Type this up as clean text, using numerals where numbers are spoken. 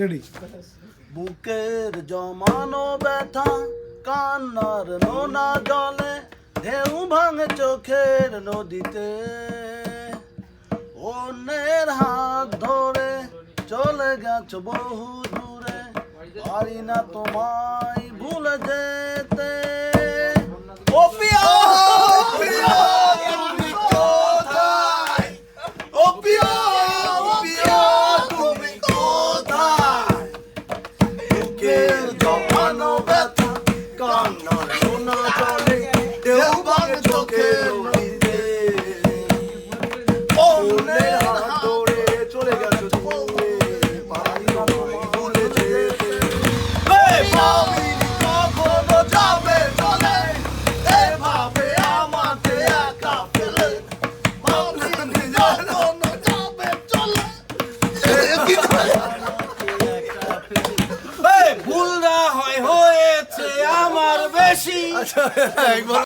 Ready. বুকের জমানো ব্যথা কান্নার নোনা জলে ঢেউ ভাঙে চোখের নদীতে, অন্যের হাত ধরে চলে গেছো বহু দূরে, পারি না তোমায় ভুলে যেতে। ও পিয়া তুমি কোথায়? ও পিয়া তুমি কোথায়? বুকের জমানো ব্যথা কান্নার সোনা জলে ঢেউ ভাঙে চোখের নদীতে, অন্যের হাত ধরে চলে গেছো দূরে, পারি না তোমায় ভুলে যেতে। ভাবিনি কখনো যাবে চলে, এভাবে আমাকে একা ফেলে। ভাবিনি কখনো যাবে চলে, ভুল না হয় হয়েছে আমার বেশি।